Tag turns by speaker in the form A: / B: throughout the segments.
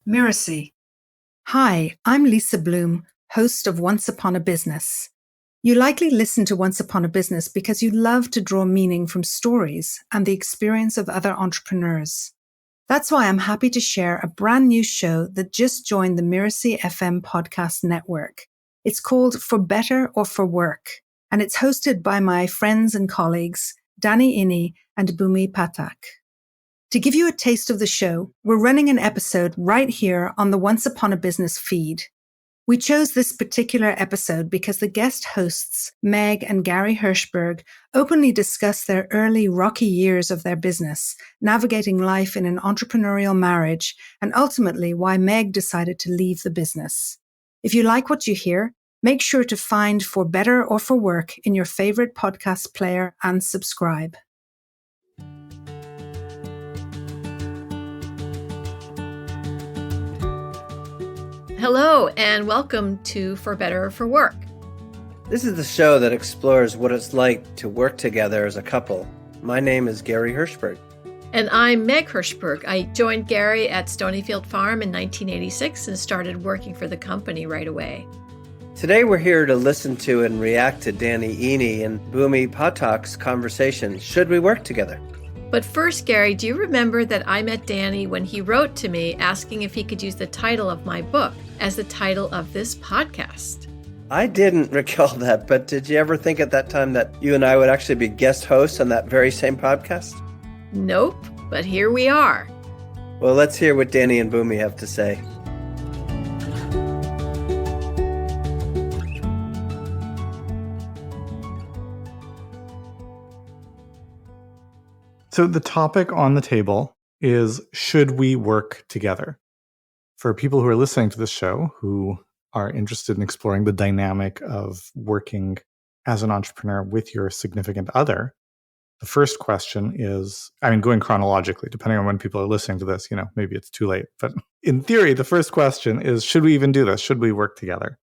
A: Mirasee. Hi, I'm Lisa Bloom, host of Once Upon a Business. You likely listen to Once Upon a Business because you love to draw meaning from stories and the experience of other entrepreneurs. That's why I'm happy to share a brand new show that just joined the Mirasee FM podcast network. It's called For Better or For Work, and it's hosted by my friends and colleagues, Danny Inni and Bhoomi Pathak. To give you a taste of the show, we're running an episode right here on the Once Upon a Business feed. We chose this particular episode because the guest hosts, Meg and Gary Hirshberg, openly discuss their early rocky years of their business, navigating life in an entrepreneurial marriage, and ultimately why Meg decided to leave the business. If you like what you hear, make sure to find For Better or For Work in your favorite podcast player and subscribe.
B: Hello, and welcome to For Better or For Work.
C: This is the show that explores what it's like to work together as a couple. My name is Gary Hirshberg.
B: And I'm Meg Hirshberg. I joined Gary at Stonyfield Farm in 1986 and started working for the company right away.
C: Today we're here to listen to and react to Danny Inni and Bhoomi Pathak's conversation, Should We Work Together?
B: But first, Gary, do you remember that I met Danny when he wrote to me asking if he could use the title of my book as the title of this podcast?
C: I didn't recall that, but did you ever think at that time that you and I would actually be guest hosts on that very same podcast?
B: Nope, but here we are.
C: Well, let's hear what Danny and Bhoomi have to say.
D: So the topic on the table is, should we work together? For people who are listening to this show who are interested in exploring the dynamic of working as an entrepreneur with your significant other, the first question is, going chronologically, depending on when people are listening to this, maybe it's too late. But in theory, the first question is, should we even do this? Should we work together?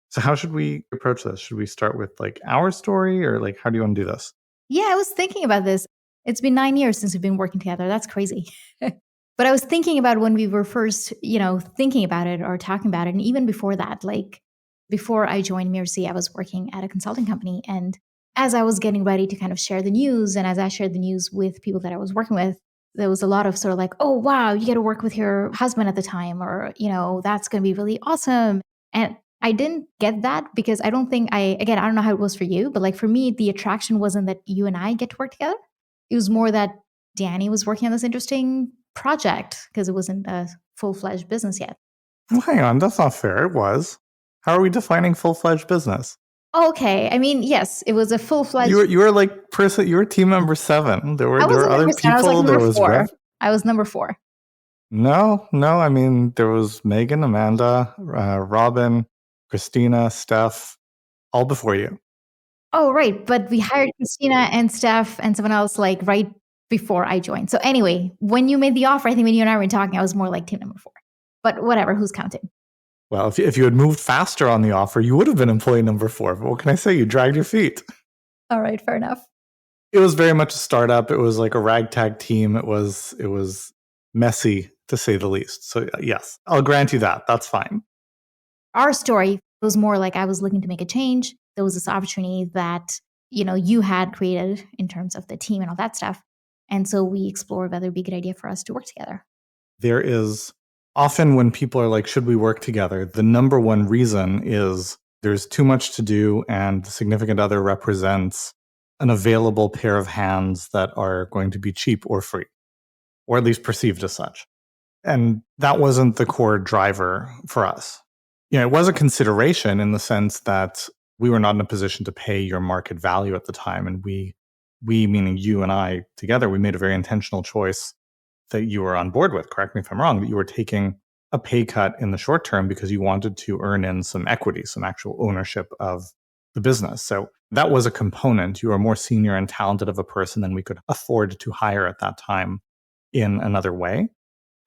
D: So how should we approach this? Should we start with our story, or how do you want to do this?
E: Yeah, I was thinking about this. It's been 9 years since we've been working together. That's crazy. But I was thinking about when we were first, thinking about it or talking about it. And even before that, before I joined Mirasee, I was working at a consulting company. And as I was getting ready to kind of share the news, and as I shared the news with people that I was working with, there was a lot of sort of oh, wow, you get to work with your husband at the time, or, that's going to be really awesome. And I didn't get that because I don't know how it was for you, but for me, the attraction wasn't that you and I get to work together. It was more that Danny was working on this interesting project because it wasn't a full-fledged business yet.
D: Well, hang on, that's not fair. It was. How are we defining full-fledged business?
E: Okay, yes, it was a full-fledged.
D: You were you were team member 7. There were other people. There was
E: 4. I was number 4.
D: No. There was Megan, Amanda, Robin, Christina, Steph, all before you.
E: Oh, right. But we hired Christina and Steph and someone else right before I joined. So anyway, when you made the offer, I think when you and I were talking, I was more like team number 4. But whatever, who's counting?
D: Well, if you had moved faster on the offer, you would have been employee number 4. But what can I say? You dragged your feet.
E: All right, fair enough.
D: It was very much a startup. It was like a ragtag team. It was messy, to say the least. So yes, I'll grant you that. That's fine.
E: Our story was more I was looking to make a change. There was this opportunity that, you had created in terms of the team and all that stuff. And so we explored whether it'd be a good idea for us to work together.
D: There is often when people are should we work together? The number one reason is there's too much to do and the significant other represents an available pair of hands that are going to be cheap or free, or at least perceived as such. And that wasn't the core driver for us. It was a consideration in the sense that we were not in a position to pay your market value at the time. And we meaning you and I together, we made a very intentional choice that you were on board with, correct me if I'm wrong, that you were taking a pay cut in the short term because you wanted to earn in some equity, some actual ownership of the business. So that was a component. You are more senior and talented of a person than we could afford to hire at that time in another way.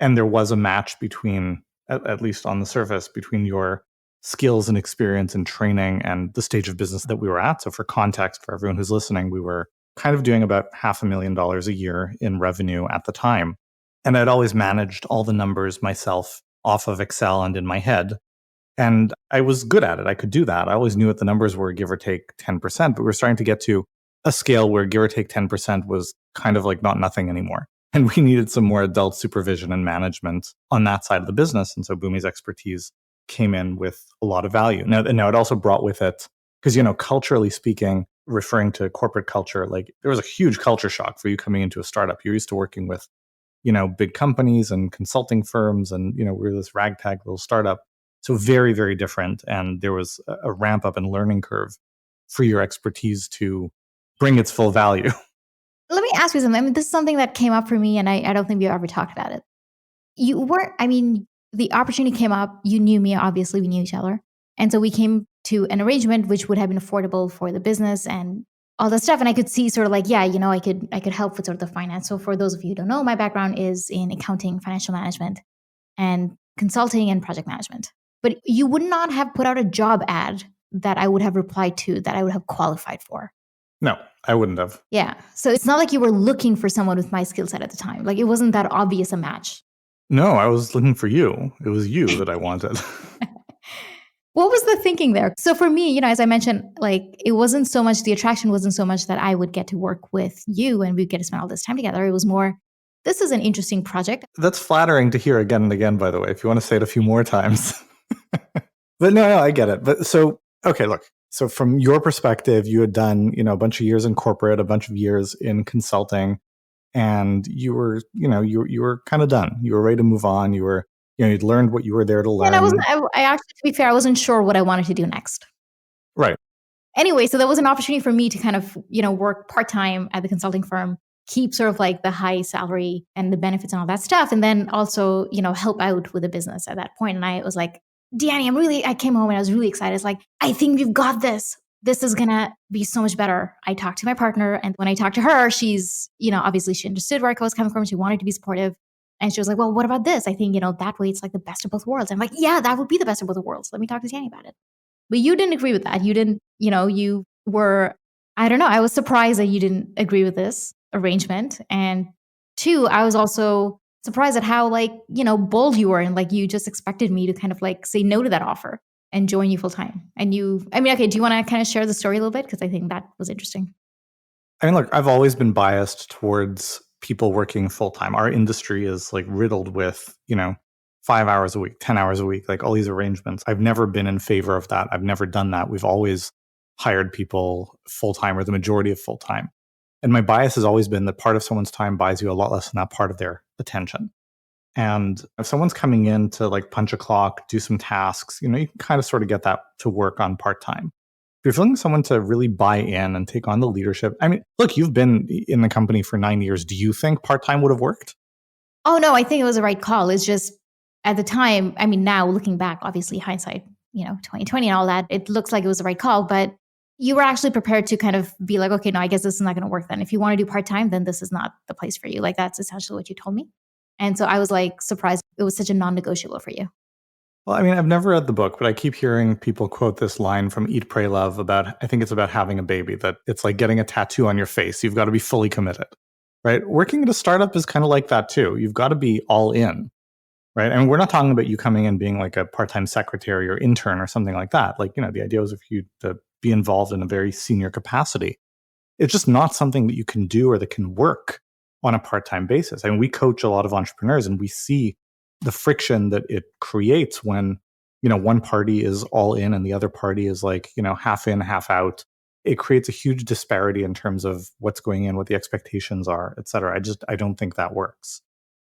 D: And there was a match between, at least on the surface, between your skills and experience and training and the stage of business that we were at. So for context, for everyone who's listening, we were kind of doing about $500,000 a year in revenue at the time. And I'd always managed all the numbers myself off of Excel and in my head. And I was good at it. I could do that. I always knew what the numbers were, give or take 10%, but we're starting to get to a scale where give or take 10% was kind of like not nothing anymore. And we needed some more adult supervision and management on that side of the business. And so Bhoomi's expertise came in with a lot of value. Now it also brought with it, because, culturally speaking, referring to corporate culture, like there was a huge culture shock for you coming into a startup. You're used to working with, big companies and consulting firms, and, we were this ragtag little startup. So very, very different. And there was a ramp up and learning curve for your expertise to bring its full value.
E: Let me ask you something. I mean, this is something that came up for me, and I don't think we ever talked about it. The opportunity came up. You knew me, obviously, we knew each other. And so we came to an arrangement which would have been affordable for the business and all that stuff. And I could see sort of like, I could help with sort of the finance. So for those of you who don't know, my background is in accounting, financial management, and consulting and project management. But you would not have put out a job ad that I would have replied to, that I would have qualified for.
D: No, I wouldn't have.
E: Yeah. So it's not like you were looking for someone with my skill set at the time. Like it wasn't that obvious a match.
D: No, I was looking for you. It was you that I wanted.
E: What was the thinking there? So for me, as I mentioned, like it wasn't so much, the attraction wasn't so much that I would get to work with you and we'd get to spend all this time together. It was more, this is an interesting project.
D: That's flattering to hear again and again, by the way, if you want to say it a few more times. But no, I get it. But so, okay, look. So from your perspective, you had done, a bunch of years in corporate, a bunch of years in consulting, and you were, you were kind of done. You were ready to move on. You were, you'd learned what you were there to learn.
E: And I actually, to be fair, I wasn't sure what I wanted to do next.
D: Right.
E: Anyway, so there was an opportunity for me to kind of, work part-time at the consulting firm, keep sort of like the high salary and the benefits and all that stuff. And then also, help out with the business at that point. And I was like, Danny, I came home and I was really excited. It's like, I think you've got this. This is going to be so much better. I talked to my partner, and when I talked to her, she's, obviously she understood where I was coming from. She wanted to be supportive. And she was like, well, what about this? I think, that way it's like the best of both worlds. I'm like, yeah, that would be the best of both worlds. Let me talk to Danny about it. But you didn't agree with that. You didn't, you were, I don't know. I was surprised that you didn't agree with this arrangement. And two, I was also surprised at how bold you were, and like you just expected me to kind of like say no to that offer and join you full time. And okay, do you want to kind of share the story a little bit? Because I think that was interesting.
D: Look, I've always been biased towards people working full time. Our industry is like riddled with, 5 hours a week, 10 hours a week, like all these arrangements. I've never been in favor of that. I've never done that. We've always hired people full time, or the majority of full time. And my bias has always been that part of someone's time buys you a lot less than that part of their attention. And if someone's coming in to like punch a clock, do some tasks, you can kind of sort of get that to work on part-time. If you're looking for someone to really buy in and take on the leadership, look, you've been in the company for 9 years. Do you think part-time would have worked?
E: Oh, no, I think it was the right call. It's just at the time, now looking back, obviously hindsight, 2020 and all that, it looks like it was the right call, but you were actually prepared to kind of be like, okay, no, I guess this is not going to work then. If you want to do part-time, then this is not the place for you. Like that's essentially what you told me. And so I was like surprised it was such a non-negotiable for you.
D: Well, I've never read the book, but I keep hearing people quote this line from Eat, Pray, Love about, I think it's about having a baby, that it's like getting a tattoo on your face. You've got to be fully committed, right? Working at a startup is kind of like that too. You've got to be all in, right? We're not talking about you coming in being like a part-time secretary or intern or something like that. Like, the idea was for you to be involved in a very senior capacity. It's just not something that you can do or that can work on a part-time basis. We coach a lot of entrepreneurs, and we see the friction that it creates when, one party is all in and the other party is like, half in, half out. It creates a huge disparity in terms of what's going in, what the expectations are, et cetera. I don't think that works.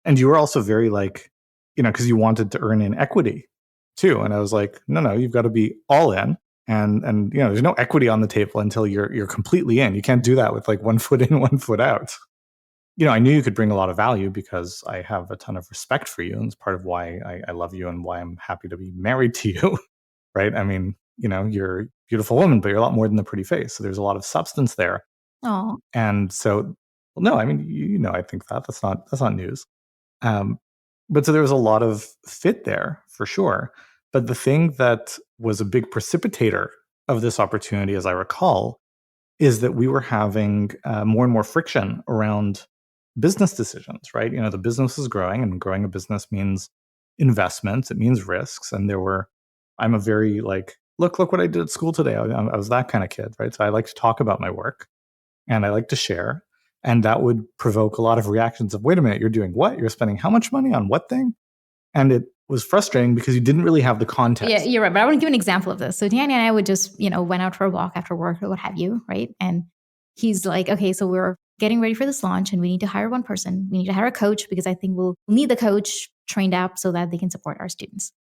D: And you were also very like, because you wanted to earn in equity too. And I was like, no, you've got to be all in. And there's no equity on the table until you're completely in. You can't do that with like 1 foot in, 1 foot out. I knew you could bring a lot of value because I have a ton of respect for you. And it's part of why I love you and why I'm happy to be married to you, right? You're a beautiful woman, but you're a lot more than the pretty face. So there's a lot of substance there.
E: Oh.
D: And so, no, I think that's not news. But so there was a lot of fit there for sure. But the thing that was a big precipitator of this opportunity, as I recall, is that we were having more and more friction around business decisions, right? The business is growing, and growing a business means investments, it means risks. And I'm a very like, look what I did at school today. I was that kind of kid, right? So I like to talk about my work and I like to share. And that would provoke a lot of reactions of, wait a minute, you're doing what? You're spending how much money on what thing? And it was frustrating because you didn't really have the context.
E: Yeah, you're right. But I want to give an example of this. So Danny and I would just, went out for a walk after work or what have you, right? And he's like, okay, so we're getting ready for this launch and we need to hire one person. We need to hire a coach because I think we'll need the coach trained up so that they can support our students.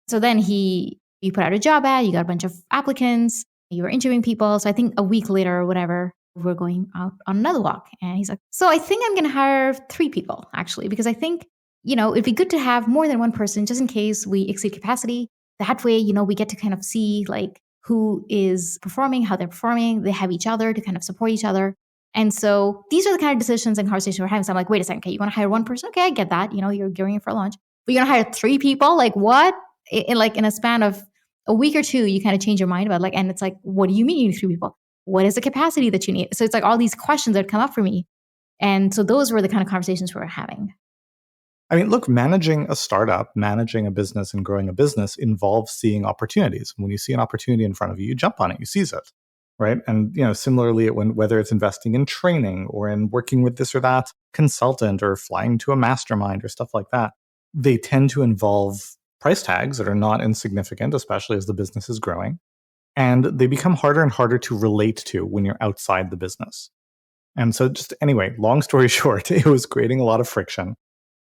E: So then you put out a job ad, you got a bunch of applicants, you were interviewing people. So I think a week later or whatever, we're going out on another walk. And he's like, so I think I'm going to hire 3 people actually, because I think, it'd be good to have more than one person just in case we exceed capacity. That way, we get to kind of see like who is performing, how they're performing. They have each other to kind of support each other. And so these are the kind of decisions and conversations we're having. So I'm like, wait a second, okay, you want to hire one person? Okay, I get that. You're gearing it for a launch. But you're going to hire 3 people? Like what? In a span of a week or 2, you kind of change your mind about and it's like, what do you mean you need 3 people? What is the capacity that you need? So it's like all these questions that come up for me. And so those were the kind of conversations we were having.
D: I mean, look, managing a startup, managing a business and growing a business involves seeing opportunities. When you see an opportunity in front of you, you jump on it, you seize it, right? And, similarly, whether it's investing in training or in working with this or that consultant or flying to a mastermind or stuff like that, they tend to involve price tags that are not insignificant, especially as the business is growing. And they become harder and harder to relate to when you're outside the business. And so just anyway, long story short, it was creating a lot of friction.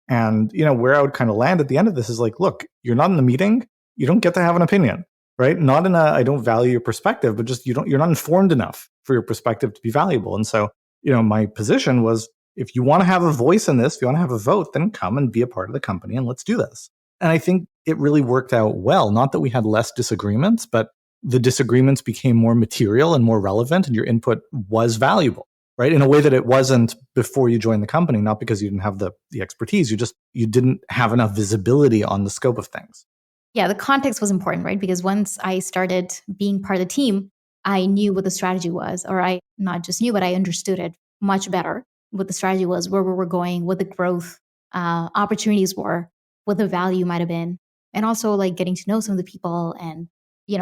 D: And, where I would kind of land at the end of this is like, look, you're not in the meeting. You don't get to have an opinion, right? Not in I don't value your perspective, but just you're not informed enough for your perspective to be valuable. And so, my position was, if you want to have a voice in this, if you want to have a vote, then come and be a part of the company and let's do this. And I think it really worked out well. Not that we had less disagreements, but the disagreements became more material and more relevant and your input was valuable. Right? In a way that it wasn't before you joined the company, not because you didn't have the expertise, you didn't have enough visibility on the scope of things.
E: Yeah, the context was important, right? Because once I started being part of the team, I knew what the strategy was, or I not just knew, but I understood it much better. What the strategy was, where we were going, what the growth opportunities were, what the value might have been, and also like getting to know some of the people and,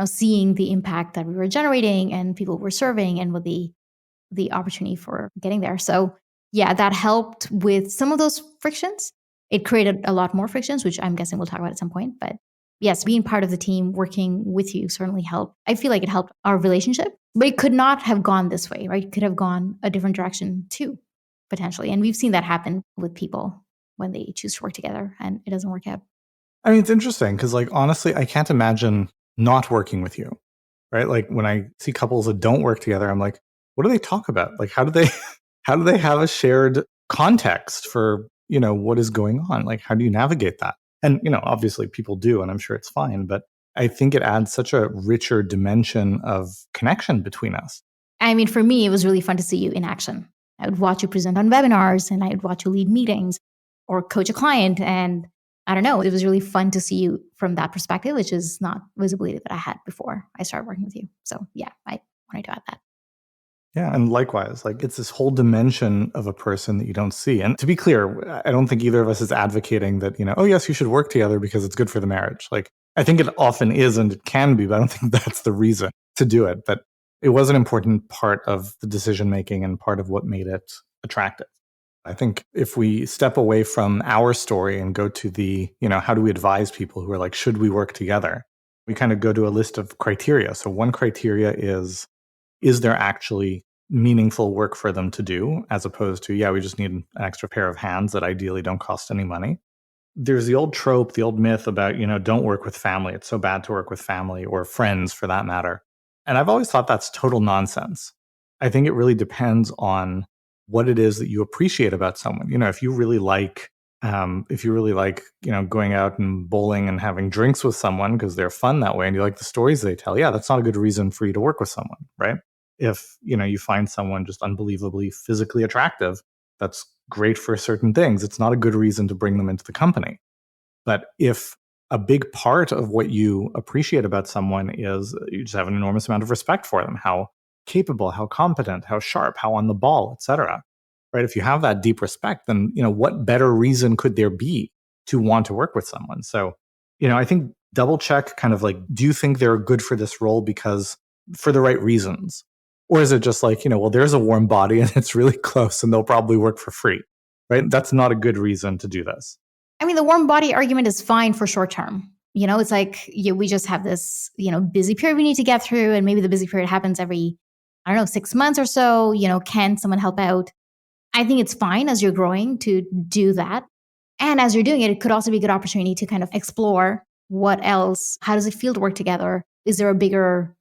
E: seeing the impact that we were generating and people we're serving and what the opportunity for getting there. So yeah, that helped with some of those frictions. It created a lot more frictions, which I'm guessing we'll talk about at some point. But yes, being part of the team, working with you certainly helped. I feel like it helped our relationship, but it could not have gone this way, right? It could have gone a different direction too, potentially. And we've seen that happen with people when they choose to work together and it doesn't work out.
D: I mean, it's interesting because honestly, I can't imagine not working with you, right? Like when I see couples that don't work together, I'm like, what do they talk about? Like, how do they have a shared context for, what is going on? Like, how do you navigate that? And, obviously people do, and I'm sure it's fine, but I think it adds such a richer dimension of connection between us.
E: I mean, for me, it was really fun to see you in action. I would watch you present on webinars and I would watch you lead meetings or coach a client. And I don't know, it was really fun to see you from that perspective, which is not visibility that I had before I started working with you. So yeah, I wanted to add that.
D: Yeah, and likewise, like it's this whole dimension of a person that you don't see. And to be clear, I don't think either of us is advocating that, oh yes, you should work together because it's good for the marriage. Like I think it often is and it can be, but I don't think that's the reason to do it. But it was an important part of the decision making and part of what made it attractive. I think if we step away from our story and go to the, how do we advise people who are like, should we work together? We kind of go to a list of criteria. So one criteria is there actually meaningful work for them to do, as opposed to, we just need an extra pair of hands that ideally don't cost any money. There's the old trope, the old myth about, don't work with family. It's so bad to work with family or friends for that matter. And I've always thought that's total nonsense. I think it really depends on what it is that you appreciate about someone. If you really like, going out and bowling and having drinks with someone because they're fun that way and you like the stories they tell, that's not a good reason for you to work with someone, right? If, you find someone just unbelievably physically attractive, that's great for certain things. It's not a good reason to bring them into the company. But if a big part of what you appreciate about someone is you just have an enormous amount of respect for them, how capable, how competent, how sharp, how on the ball, etc. Right? If you have that deep respect, then, what better reason could there be to want to work with someone. So, I think double check kind of like, do you think they're good for this role because for the right reasons? Or is it just like, well, there's a warm body and it's really close and they'll probably work for free, right? That's not a good reason to do this.
E: I mean, the warm body argument is fine for short term. It's like we just have this, busy period we need to get through. And maybe the busy period happens every, 6 months or so. Can someone help out? I think it's fine as you're growing to do that. And as you're doing it, it could also be a good opportunity to kind of explore what else, how does it feel to work together? Is there a bigger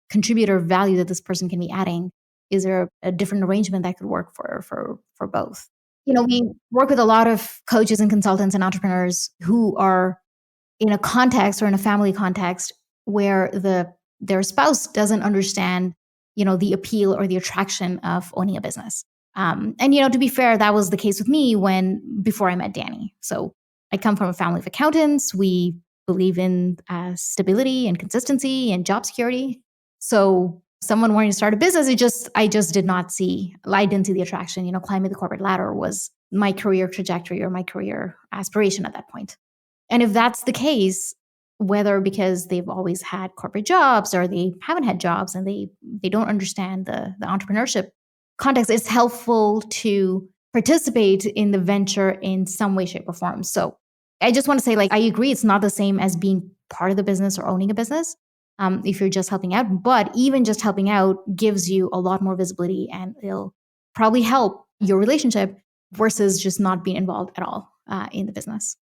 E: contributor value that this person can be adding? Is there a different arrangement that could work for both? We work with a lot of coaches and consultants and entrepreneurs who are in a context or in a family context where their spouse doesn't understand, the appeal or the attraction of owning a business. And to be fair, that was the case with me before I met Danny. So I come from a family of accountants. We believe in stability and consistency and job security. So someone wanting to start a business, I didn't see the attraction. Climbing the corporate ladder was my career trajectory or my career aspiration at that point. And if that's the case, whether because they've always had corporate jobs or they haven't had jobs and they don't understand the entrepreneurship context, it's helpful to participate in the venture in some way, shape, or form. So I just want to say, I agree, it's not the same as being part of the business or owning a business if you're just helping out. But even just helping out gives you a lot more visibility and it'll probably help your relationship versus just not being involved at all in the business.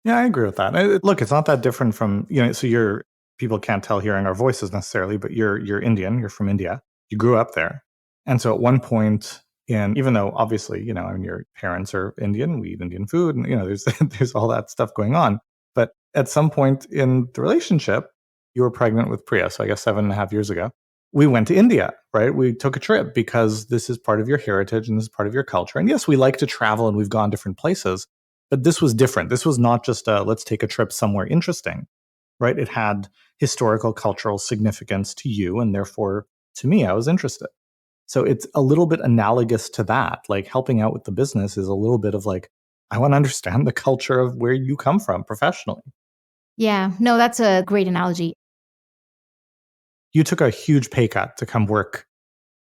D: Yeah, I agree with that. Look, it's not that different from, so people can't tell hearing our voices necessarily, but you're Indian, you're from India, you grew up there. And so at one point even though obviously, your parents are Indian, we eat Indian food and, there's all that stuff going on. But at some point in the relationship, you were pregnant with Priya. So I guess 7.5 years ago, we went to India, right? We took a trip because this is part of your heritage and this is part of your culture. And yes, we like to travel and we've gone different places, but this was different. This was not just let's take a trip somewhere interesting, right? It had historical, cultural significance to you. And therefore, to me, I was interested. So it's a little bit analogous to that. Like helping out with the business is a little bit of like, I want to understand the culture of where you come from professionally.
E: Yeah, no, that's a great analogy.
D: You took a huge pay cut to come work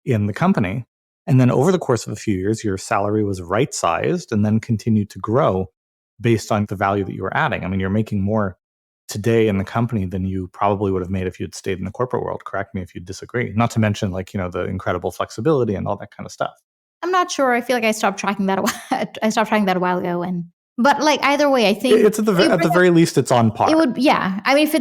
D: in the company. And then over the course of a few years, your salary was right-sized and then continued to grow based on the value that you were adding. I mean, you're making more today in the company than you probably would have made if you'd stayed in the corporate world. Correct me if you disagree. Not to mention the incredible flexibility and all that kind of stuff.
E: I'm not sure. I feel like I stopped tracking that a while ago. But like either way, I think
D: it's at the very least, it's on par.
E: It would, yeah. I mean, if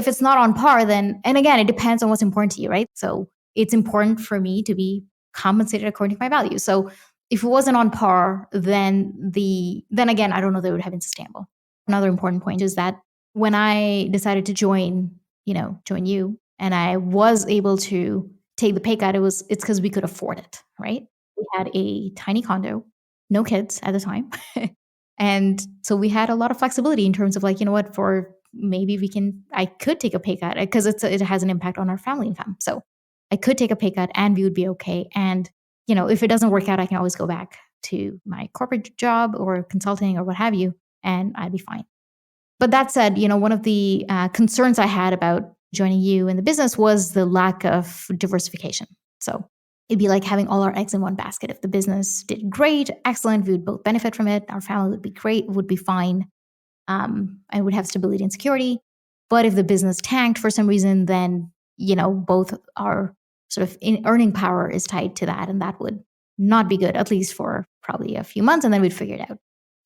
E: it's not on par, then, and again, it depends on what's important to you, right? So it's important for me to be compensated according to my value. So if it wasn't on par, then again, I don't know that it would have been sustainable. Another important point is that when I decided to join you, and I was able to take the pay cut, it's because we could afford it, right? We had a tiny condo, no kids at the time. And so we had a lot of flexibility in terms of like, for maybe I could take a pay cut because it has an impact on our family income. So I could take a pay cut and we would be okay. And, if it doesn't work out, I can always go back to my corporate job or consulting or what have you, and I'd be fine. But that said, one of the concerns I had about joining you in the business was the lack of diversification. So it'd be like having all our eggs in one basket. If the business did great, excellent, we would both benefit from it. Our family would be great, would be fine, and would have stability and security. But if the business tanked for some reason, then, both our sort of earning power is tied to that. And that would not be good, at least for probably a few months, and then we'd figure it out.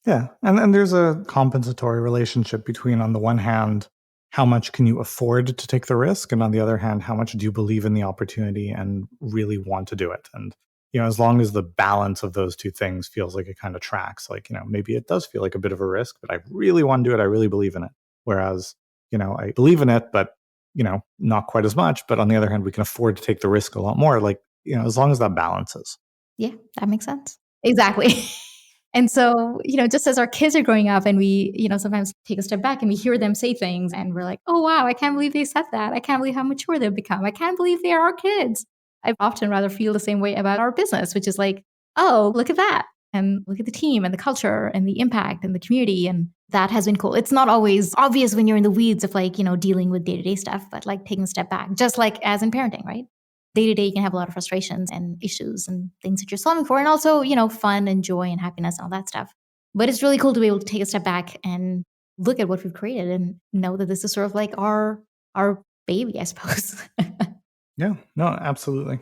D: Yeah. And there's a compensatory relationship between, on the one hand, how much can you afford to take the risk? And on the other hand, how much do you believe in the opportunity and really want to do it? And, as long as the balance of those two things feels like it kind of tracks, like, maybe it does feel like a bit of a risk, but I really want to do it. I really believe in it. Whereas, I believe in it, but, not quite as much. But on the other hand, we can afford to take the risk a lot more. Like, as long as that balances.
E: Yeah, that makes sense. Exactly. And so, just as our kids are growing up and we, sometimes take a step back and we hear them say things and we're like, oh, wow, I can't believe they said that. I can't believe how mature they've become. I can't believe they are our kids. I often rather feel the same way about our business, which is like, oh, look at that. And look at the team and the culture and the impact and the community and that has been cool. It's not always obvious when you're in the weeds of like, dealing with day-to-day stuff, but like taking a step back, just like as in parenting, right? Day-to-day, you can have a lot of frustrations and issues and things that you're solving for, and also, fun and joy and happiness and all that stuff. But it's really cool to be able to take a step back and look at what we've created and know that this is sort of like our baby, I suppose.
D: Yeah, no, absolutely.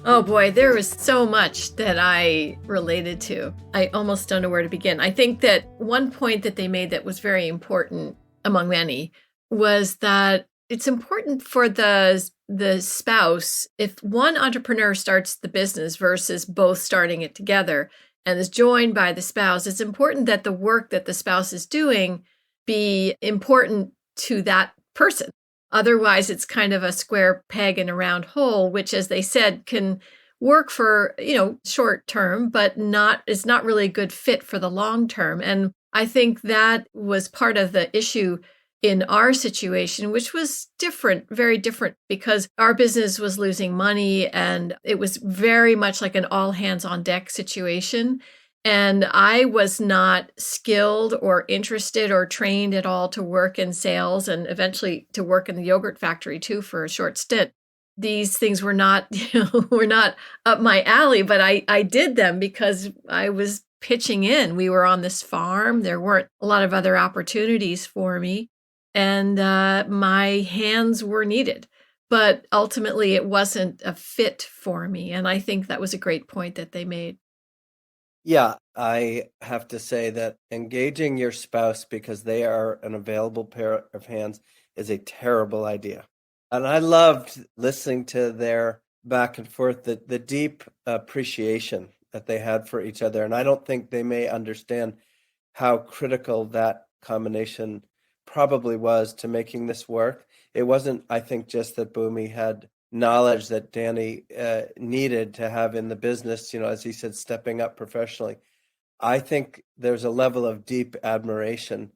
B: Oh boy, there was so much that I related to. I almost don't know where to begin. I think that one point that they made that was very important among many was that it's important for the spouse, if one entrepreneur starts the business versus both starting it together and is joined by the spouse, it's important that the work that the spouse is doing be important to that person. Otherwise, it's kind of a square peg in a round hole, which, as they said, can work for, short term, but is not really a good fit for the long term. And I think that was part of the issue in our situation, which was different, very different, because our business was losing money and it was very much like an all hands on deck situation. And I was not skilled or interested or trained at all to work in sales and eventually to work in the yogurt factory too for a short stint. These things were not, were not up my alley, but I did them because I was pitching in. We were on this farm. There weren't a lot of other opportunities for me. And my hands were needed. But ultimately, it wasn't a fit for me. And I think that was a great point that they made.
C: Yeah, I have to say that engaging your spouse because they are an available pair of hands is a terrible idea. And I loved listening to their back and forth, the deep appreciation that they had for each other. And I don't think they may understand how critical that combination probably was to making this work. It wasn't, I think, just that Bhoomi had knowledge that Danny needed to have in the business, as he said, stepping up professionally. I think there's a level of deep admiration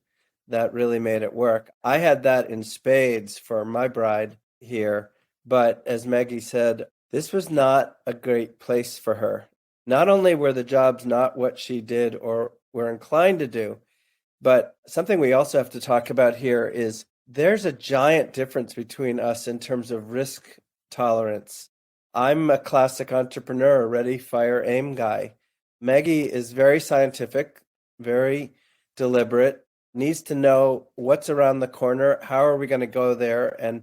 C: that really made it work. I had that in spades for my bride here, but as Maggie said, this was not a great place for her. Not only were the jobs not what she did or were inclined to do, but something we also have to talk about here is there's a giant difference between us in terms of risk tolerance. I'm a classic entrepreneur, ready, fire, aim guy. Maggie is very scientific, very deliberate, needs to know what's around the corner, how are we going to go there, and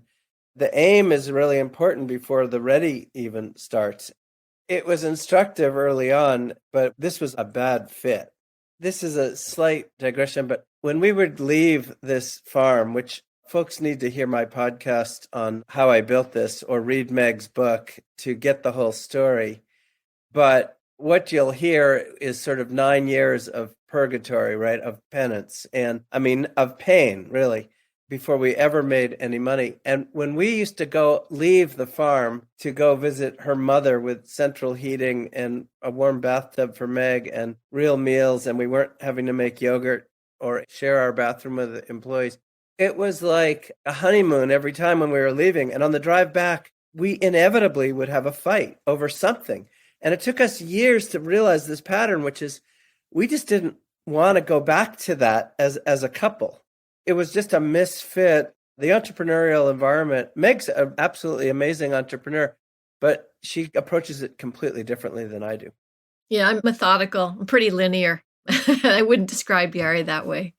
C: the aim is really important before the ready even starts. It was instructive early on, but this was a bad fit. This is a slight digression, but when we would leave this farm, which folks need to hear my podcast on how I built this or read Meg's book to get the whole story. But what you'll hear is sort of 9 years of purgatory, right? Of penance and of pain, really, before we ever made any money. And when we used to leave the farm to go visit her mother with central heating and a warm bathtub for Meg and real meals, and we weren't having to make yogurt or share our bathroom with the employees, it was like a honeymoon every time when we were leaving. And on the drive back, we inevitably would have a fight over something. And it took us years to realize this pattern, which is we just didn't want to go back to that as a couple. It was just a misfit. The entrepreneurial environment, Meg's an absolutely amazing entrepreneur, but she approaches it completely differently than I do.
B: Yeah, I'm methodical. I'm pretty linear. I wouldn't describe Gary that way.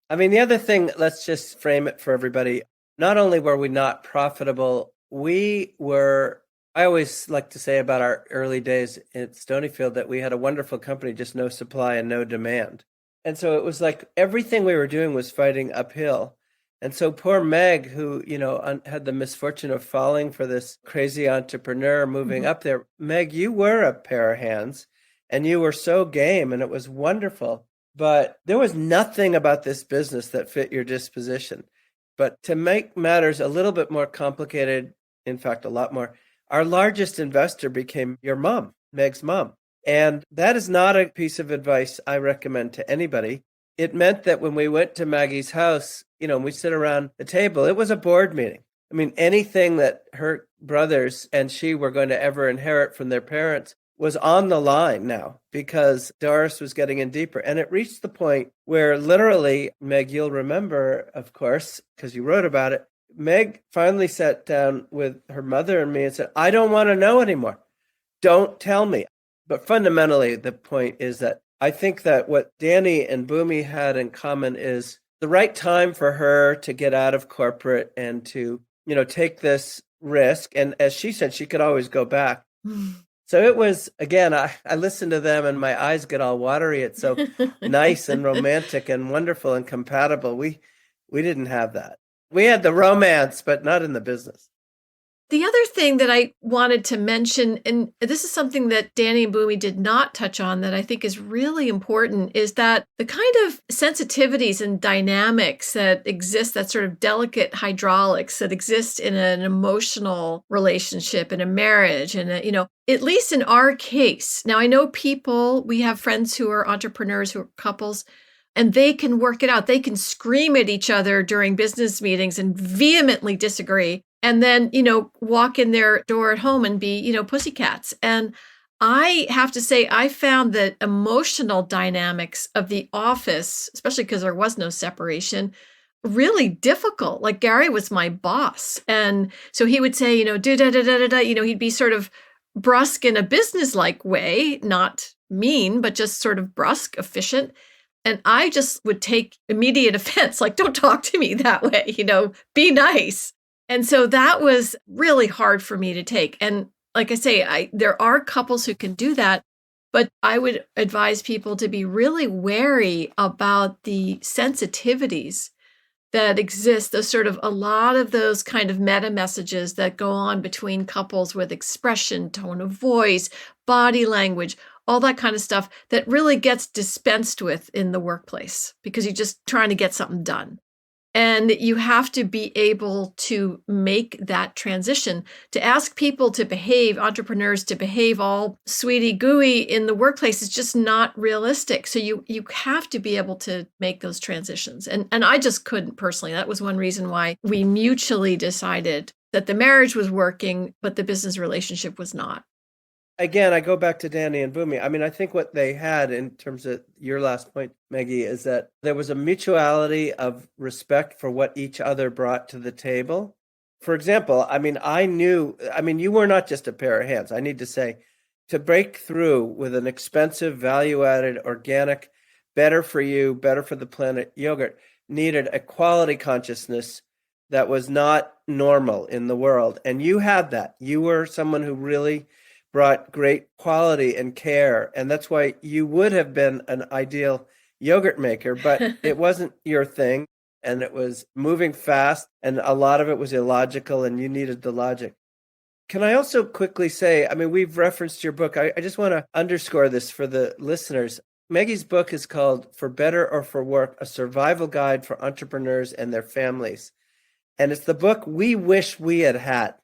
C: The other thing, let's just frame it for everybody. Not only were we not profitable, I always like to say about our early days at Stonyfield that we had a wonderful company, just no supply and no demand. And so it was like everything we were doing was fighting uphill. And so poor Meg, who, had the misfortune of falling for this crazy entrepreneur moving up there. Meg, you were a pair of hands and you were so game and it was wonderful. But there was nothing about this business that fit your disposition. But to make matters a little bit more complicated, in fact, a lot more, our largest investor became your mom, Meg's mom. And that is not a piece of advice I recommend to anybody. It meant that when we went to Maggie's house, we sit around the table, it was a board meeting. Anything that her brothers and she were going to ever inherit from their parents was on the line now because Doris was getting in deeper. And it reached the point where literally, Meg, you'll remember, of course, because you wrote about it, Meg finally sat down with her mother and me and said, I don't want to know anymore. Don't tell me. But fundamentally, the point is that I think that what Danny and Bhoomi had in common is the right time for her to get out of corporate and to, take this risk. And as she said, she could always go back. So it was, again, I listen to them and my eyes get all watery. It's so nice and romantic and wonderful and compatible. We didn't have that. We had the romance, but not in the business.
B: The other thing that I wanted to mention, and this is something that Danny and Bhoomi did not touch on that I think is really important, is that the kind of sensitivities and dynamics that exist, that sort of delicate hydraulics that exist in an emotional relationship, in a marriage, and at least in our case. Now, I know we have friends who are entrepreneurs, who are couples, and they can work it out. They can scream at each other during business meetings and vehemently disagree. And then, walk in their door at home and be, pussycats. And I have to say, I found that emotional dynamics of the office, especially because there was no separation, really difficult. Like Gary was my boss. And so he would say, do da da da da da, he'd be sort of brusque in a business-like way, not mean, but just sort of brusque, efficient. And I just would take immediate offense, like, don't talk to me that way, be nice. And so that was really hard for me to take. And like I say, there are couples who can do that, but I would advise people to be really wary about the sensitivities that exist, a lot of those kind of meta messages that go on between couples with expression, tone of voice, body language, all that kind of stuff that really gets dispensed with in the workplace because you're just trying to get something done. And you have to be able to make that transition. To ask people to behave, entrepreneurs to behave all sweetie gooey in the workplace is just not realistic. So you have to be able to make those transitions. And I just couldn't personally. That was one reason why we mutually decided that the marriage was working, but the business relationship was not.
C: Again, I go back to Danny and Bhoomi. I mean, I think what they had in terms of your last point, Maggie, is that there was a mutuality of respect for what each other brought to the table. For example, you were not just a pair of hands. I need to say, to break through with an expensive, value-added, organic, better for you, better for the planet yogurt needed a quality consciousness that was not normal in the world. And you had that. You were someone who really brought great quality and care. And that's why you would have been an ideal yogurt maker, but it wasn't your thing. And it was moving fast. And a lot of it was illogical and you needed the logic. Can I also quickly say, we've referenced your book. I just want to underscore this for the listeners. Maggie's book is called For Better or For Work, A Survival Guide for Entrepreneurs and Their Families. And it's the book we wish we had had.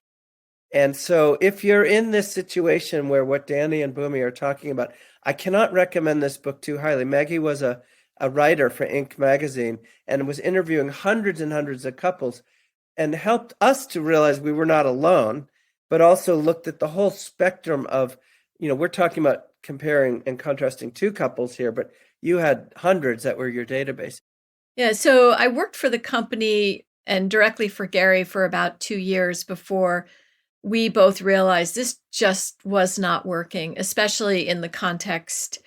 C: And so if you're in this situation where what Danny and Bhoomi are talking about, I cannot recommend this book too highly. Maggie was a writer for Inc. magazine and was interviewing hundreds and hundreds of couples and helped us to realize we were not alone, but also looked at the whole spectrum of, we're talking about comparing and contrasting two couples here, but you had hundreds that were your database.
B: Yeah, so I worked for the company and directly for Gary for about 2 years before we both realized this just was not working, especially in the context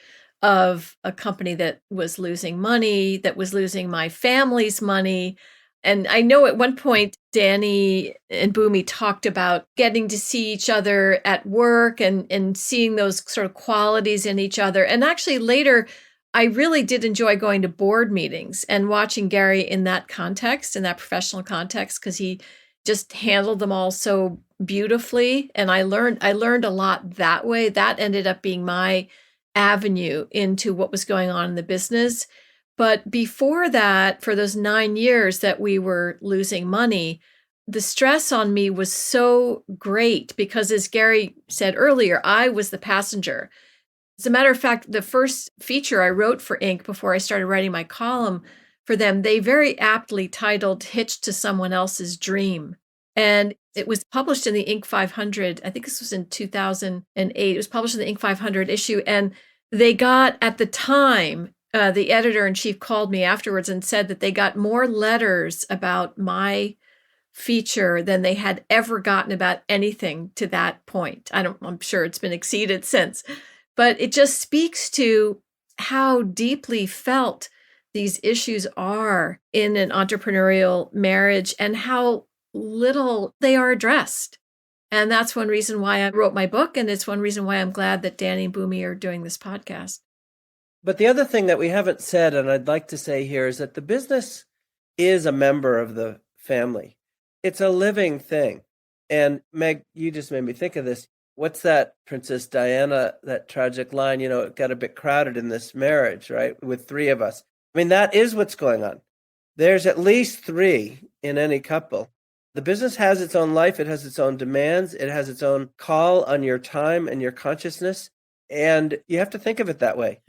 B: of a company that was losing money, that was losing my family's money. And I know at one point, Danny and Bhoomi talked about getting to see each other at work and seeing those sort of qualities in each other. And actually later, I really did enjoy going to board meetings and watching Gary in that context, in that professional context, because he just handled them all so beautifully. And I learned a lot that way. That ended up being my avenue into what was going on in the business. But before that, for those 9 years that we were losing money, the stress on me was so great because, as Gary said earlier, I was the passenger. As a matter of fact, the first feature I wrote for Inc. before I started writing my column for them, they very aptly titled Hitched to Someone Else's Dream. And it was published in the Inc. 500. I think this was in 2008. It was published in the Inc. 500 issue. And they got, at the time, the editor-in-chief called me afterwards and said that they got more letters about my feature than they had ever gotten about anything to that point. I'm sure it's been exceeded since. But it just speaks to how deeply felt these issues are in an entrepreneurial marriage and how little they are addressed. And that's one reason why I wrote my book. And it's one reason why I'm glad that Danny and Bhoomi are doing this podcast.
C: But the other thing that we haven't said, and I'd like to say here, is that the business is a member of the family. It's a living thing. And Meg, you just made me think of this. What's that, Princess Diana, that tragic line, it got a bit crowded in this marriage, right? With three of us. I mean, that is what's going on. There's at least three in any couple. The business has its own life. It has its own demands. It has its own call on your time and your consciousness. And you have to think of it that way.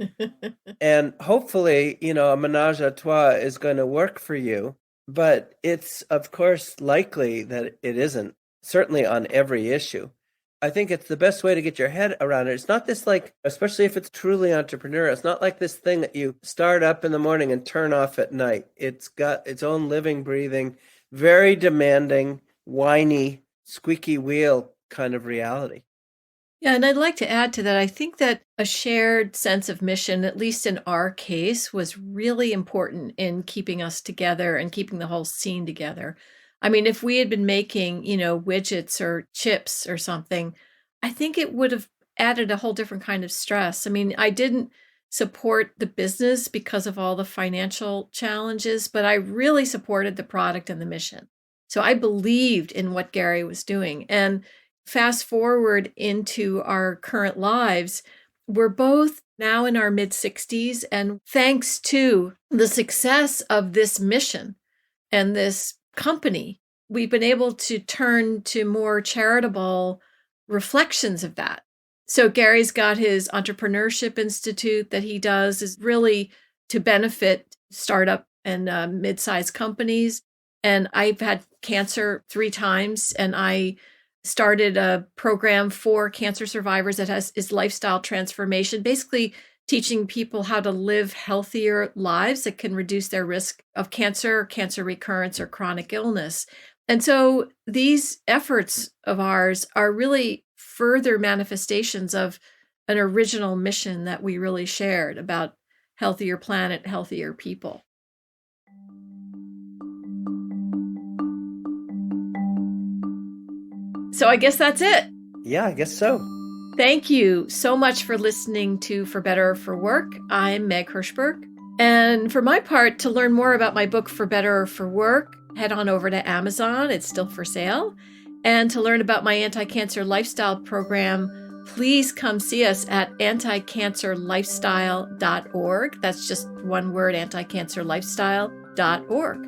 C: And hopefully, a menage a trois is going to work for you. But it's, of course, likely that it isn't, certainly on every issue. I think it's the best way to get your head around it. It's not this especially if it's truly entrepreneurial, it's not like this thing that you start up in the morning and turn off at night. It's got its own living, breathing, very demanding, whiny, squeaky wheel kind of reality.
B: Yeah, and I'd like to add to that, I think that a shared sense of mission, at least in our case, was really important in keeping us together and keeping the whole scene together. I mean, if we had been making, widgets or chips or something, I think it would have added a whole different kind of stress. I mean, I didn't support the business because of all the financial challenges, but I really supported the product and the mission. So I believed in what Gary was doing. And fast forward into our current lives, we're both now in our mid-60s. And thanks to the success of this mission and this company, we've been able to turn to more charitable reflections of that. So Gary's got his Entrepreneurship Institute that he does is really to benefit startup and mid-sized companies. And I've had cancer 3 times, and I started a program for cancer survivors that is lifestyle transformation, basically teaching people how to live healthier lives that can reduce their risk of cancer recurrence, or chronic illness. And so these efforts of ours are really further manifestations of an original mission that we really shared about healthier planet, healthier people. So I guess that's it.
C: Yeah, I guess so.
B: Thank you so much for listening to For Better or For Work. I'm Meg Hirshberg. And for my part, to learn more about my book, For Better or For Work, head on over to Amazon. It's still for sale. And to learn about my anti-cancer lifestyle program, please come see us at anticancerlifestyle.org. That's just one word, anticancerlifestyle.org.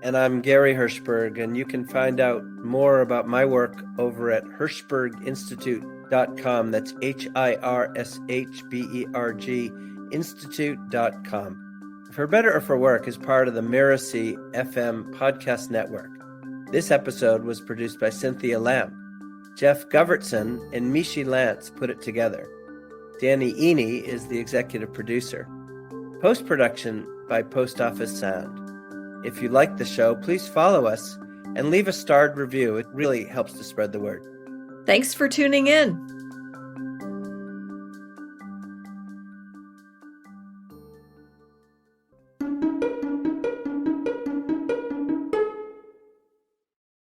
C: And I'm Gary Hirshberg, and you can find out more about my work over at hirschberginstitute.com. That's HIRSHBERG institute.com. For Better or For Work is part of the Mirasee FM podcast network. This episode was produced by Cynthia Lamb. Geoff Govertsen and Michi Lantz put it together. Danny Eni is the executive producer. Post-production by Post Office Sound. If you like the show, please follow us and leave a starred review. It really helps to spread the word.
B: Thanks for tuning in.